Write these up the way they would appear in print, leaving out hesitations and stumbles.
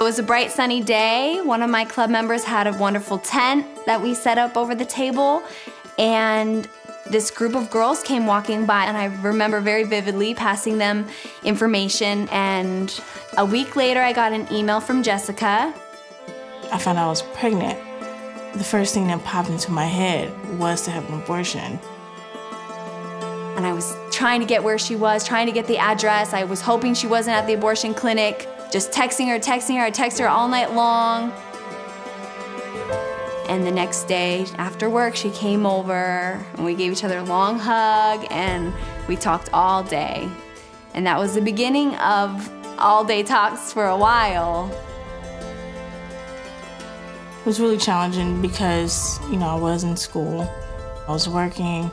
It was a bright sunny day. One of my club members had a wonderful tent that we set up over the table, and this group of girls came walking by, and I remember very vividly passing them information, and a week later I got an email from Jessica. I found out I was pregnant. The first thing that popped into my head was to have an abortion. And I was trying to get where she was, trying to get the address. I was hoping she wasn't at the abortion clinic, just texting her. I texted her all night long. And the next day after work, she came over and we gave each other a long hug and we talked all day. And that was the beginning of all-day talks for a while. It was really challenging because, I was in school, I was working,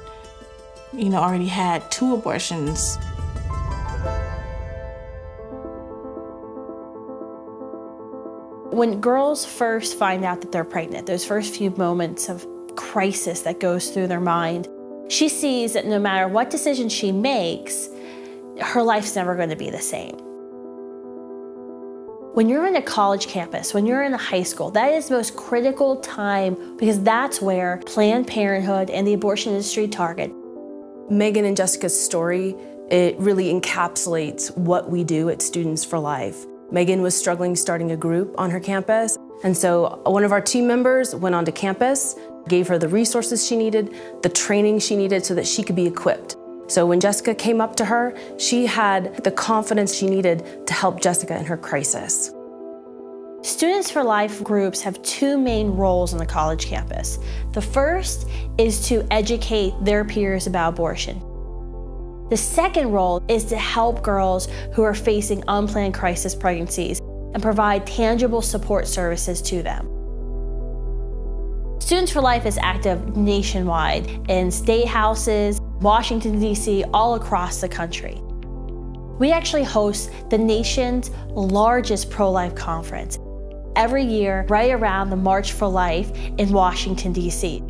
already had 2 abortions. When girls first find out that they're pregnant, those first few moments of crisis that goes through their mind, she sees that no matter what decision she makes, her life's never going to be the same. When you're in a college campus, when you're in a high school, that is the most critical time because that's where Planned Parenthood and the abortion industry target. Megan and Jessica's story, it really encapsulates what we do at Students for Life. Megan was struggling starting a group on her campus, and so one of our team members went onto campus, gave her the resources she needed, the training she needed so that she could be equipped. So when Jessica came up to her, she had the confidence she needed to help Jessica in her crisis. Students for Life groups have 2 main roles on the college campus. The first is to educate their peers about abortion. The second role is to help girls who are facing unplanned crisis pregnancies and provide tangible support services to them. Students for Life is active nationwide in state houses, Washington, D.C., all across the country. We actually host the nation's largest pro-life conference every year right around the March for Life in Washington, D.C.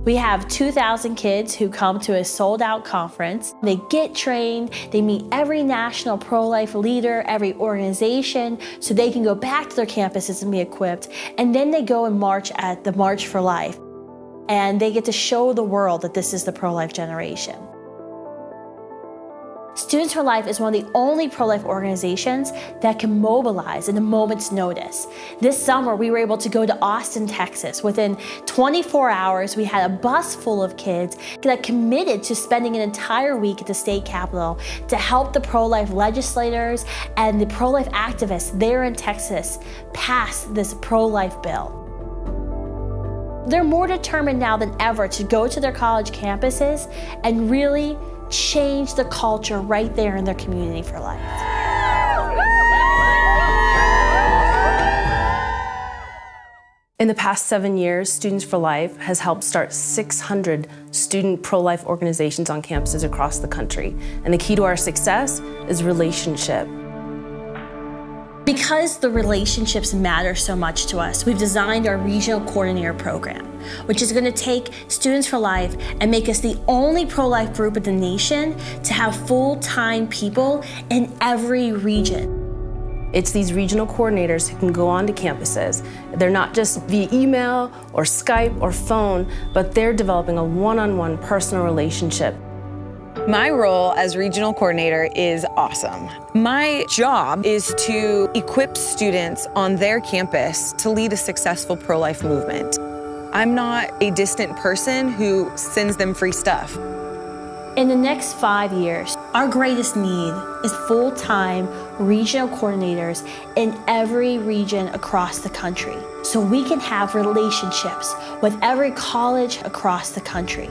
We have 2,000 kids who come to a sold-out conference. They get trained, they meet every national pro-life leader, every organization, so they can go back to their campuses and be equipped. And then they go and march at the March for Life. And they get to show the world that this is the pro-life generation. Students for Life is one of the only pro-life organizations that can mobilize in a moment's notice. This summer, we were able to go to Austin, Texas. Within 24 hours, we had a bus full of kids that committed to spending an entire week at the state capitol to help the pro-life legislators and the pro-life activists there in Texas pass this pro-life bill. They're more determined now than ever to go to their college campuses and really change the culture right there in their community for life. In the past 7 years, Students for Life has helped start 600 student pro-life organizations on campuses across the country. And the key to our success is relationship. Because the relationships matter so much to us, we've designed our regional coordinator program, which is going to take Students for Life and make us the only pro-life group in the nation to have full-time people in every region. It's these regional coordinators who can go onto campuses. They're not just via email or Skype or phone, but they're developing a one-on-one personal relationship. My role as regional coordinator is awesome. My job is to equip students on their campus to lead a successful pro-life movement. I'm not a distant person who sends them free stuff. In the next 5 years, our greatest need is full-time regional coordinators in every region across the country, so we can have relationships with every college across the country.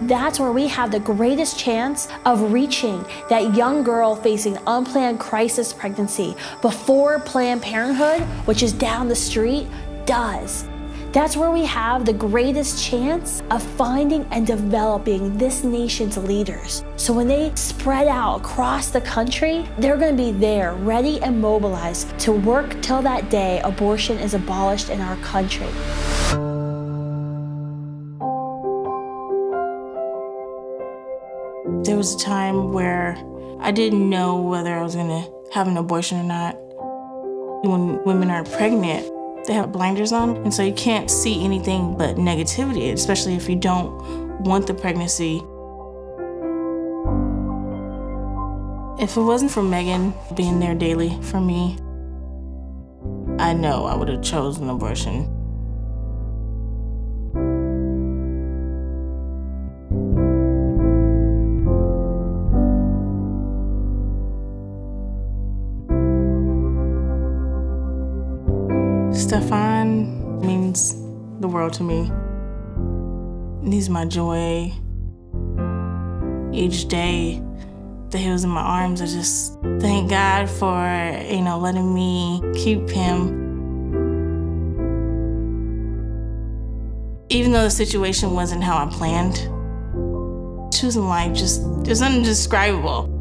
That's where we have the greatest chance of reaching that young girl facing unplanned crisis pregnancy before Planned Parenthood, which is down the street, does. That's where we have the greatest chance of finding and developing this nation's leaders. So when they spread out across the country, they're going to be there, ready and mobilized to work till that day abortion is abolished in our country. There was a time where I didn't know whether I was going to have an abortion or not. When women are pregnant, they have blinders on, and so you can't see anything but negativity, especially if you don't want the pregnancy. If it wasn't for Megan being there daily for me, I know I would have chosen abortion. Stefan means the world to me. He's my joy. Each day that he was in my arms, I just thank God for, letting me keep him. Even though the situation wasn't how I planned, choosing life just is indescribable.